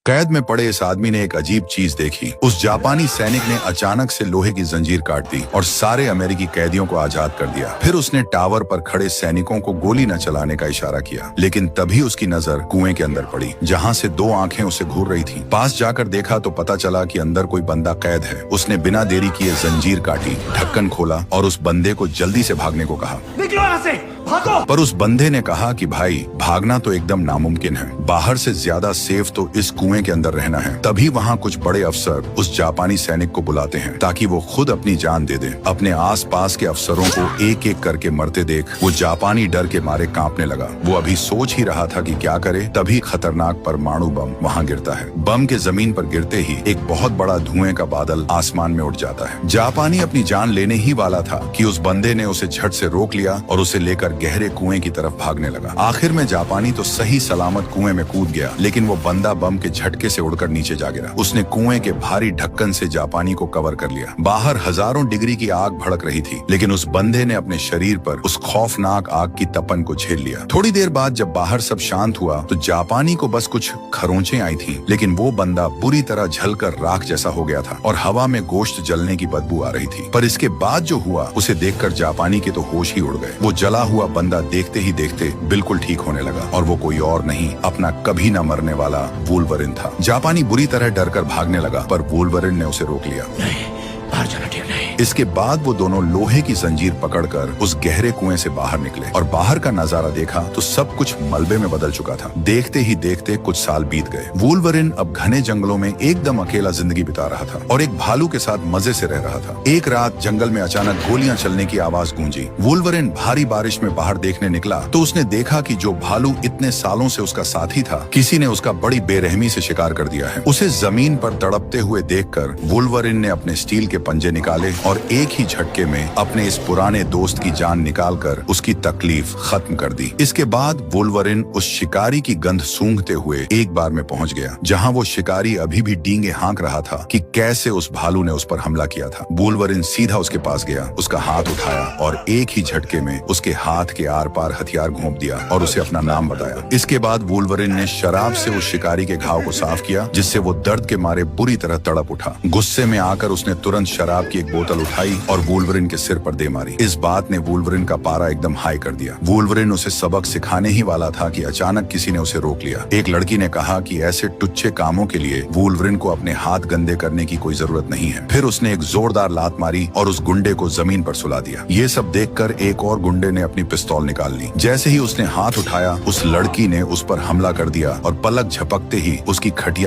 कैद में पड़े इस आदमी ने एक अजीब चीज देखी। उस जापानी सैनिक ने अचानक से लोहे की जंजीर काट दी और सारे अमेरिकी कैदियों को आजाद कर दिया। फिर उसने टावर पर खड़े सैनिकों को गोली न चलाने का इशारा किया, लेकिन तभी उसकी नजर कुएं के अंदर पड़ी, जहां से दो आंखें उसे घूर रही थीं। पास जाकर देखा तो पता चला कि अंदर कोई बंदा कैद है। उसने बिना देरी किए जंजीर काटी, ढक्कन खोला और उस बंदे को जल्दी से भागने को कहा। निकलो यहाँ से, भागो। पर उस बंदे ने कहा कि भाई, भागना तो एकदम नामुमकिन है। बाहर से ज्यादा सेफ तो इस कुएं के अंदर रहना है। तभी वहाँ कुछ बड़े अफसर उस जापानी सैनिक को बुलाते हैं ताकि वो खुद अपनी जान दे दे। अपने आसपास के अफसरों को एक एक करके मरते देख वो जापानी डर के मारे कांपने लगा। वो अभी सोच ही रहा था कि क्या करे, तभी खतरनाक परमाणु बम वहाँ गिरता है। बम के जमीन पर गिरते ही एक बहुत बड़ा धुएं का बादल आसमान में उठ जाता है। जापानी अपनी जान लेने ही वाला था कि उस बंदे ने उसे झट से रोक लिया और उसे लेकर गहरे कुएं की तरफ भागने लगा। आखिर में जापानी तो सही सलामत कुएं में कूद गया, लेकिन वो बंदा बम के झटके से उड़कर नीचे जा गिरा। उसने कुएं के भारी ढक्कन से जापानी को कवर कर लिया। बाहर हजारों डिग्री की आग भड़क रही थी, लेकिन उस बंदे ने अपने शरीर पर उस खौफनाक आग की तपन को झेल लिया। थोड़ी देर बाद जब बाहर सब शांत हुआ तो जापानी को बस कुछ खरोंचें आई थीं, लेकिन वो बंदा बुरी तरह जलकर राख जैसा हो गया था और हवा में गोश्त जलने की बदबू आ रही थी। पर इसके बाद जो हुआ उसे देखकर जापानी के तो होश ही उड़ गए। वो जला हुआ बंदा देखते ही देखते बिल्कुल ठीक होने लगा और वो कोई और नहीं, अपना कभी न मरने वाला वुल्वरिन था। जापानी बुरी तरह डरकर भागने लगा, पर वुल्वरिन ने उसे रोक लिया। नहीं, बाहर जाना ठीक नहीं। इसके बाद वो दोनों लोहे की जंजीर पकड़कर उस गहरे कुएं से बाहर निकले और बाहर का नजारा देखा तो सब कुछ मलबे में बदल चुका था। देखते ही देखते कुछ साल बीत गए। वुल्वरिन अब घने जंगलों में एकदम अकेला जिंदगी बिता रहा था और एक भालू के साथ मजे से रह रहा था। एक रात जंगल में अचानक गोलियां चलने की आवाज गूंजी। वुल्वरिन भारी बारिश में बाहर देखने निकला तो उसने देखा कि जो भालू इतने सालों से उसका साथी था, किसी ने उसका बड़ी बेरहमी से शिकार कर दिया है। उसे जमीन पर तड़पते हुए देखकर वुल्वरिन ने अपने स्टील के पंजे निकाले और एक ही झटके में अपने इस पुराने दोस्त की जान निकालकर उसकी तकलीफ खत्म कर दी। इसके बाद वुल्वरिन उस शिकारी की गंध सूंघते हुए एक बार में पहुंच गया, जहां वो शिकारी अभी भी डींगे हाँक रहा था कि कैसे उस भालू ने उस पर हमला किया था। वुल्वरिन सीधा उसके पास गया, उसका हाथ उठाया और एक ही झटके में उसके हाथ के आर पार हथियार घोंप दिया और उसे अपना नाम बताया। इसके बाद वुल्वरिन ने शराब से उस शिकारी के घाव को साफ किया, जिससे वो दर्द के मारे बुरी तरह तड़प उठा। गुस्से में आकर उसने तुरंत शराब की एक बोतल उठाई और वुल्वरिन के सिर पर दे मारी। इस बात ने वुल्वरिन का पारा एकदम हाई कर दिया। वुल्वरिन उसे सबक सिखाने ही वाला था कि अचानक किसी ने उसे रोक लिया। एक लड़की ने कहा कि ऐसे टुच्चे कामों के लिए वुल्वरिन को अपने हाथ गंदे करने की कोई जरूरत नहीं है। फिर उसने एक जोरदार लात मारी और उस गुंडे को जमीन पर सुला दिया। ये सब देखकर एक और गुंडे ने अपनी पिस्तौल निकाल ली। जैसे ही उसने हाथ उठाया, उस लड़की ने उस पर हमला कर दिया और पलक झपकते ही उसकी खटिया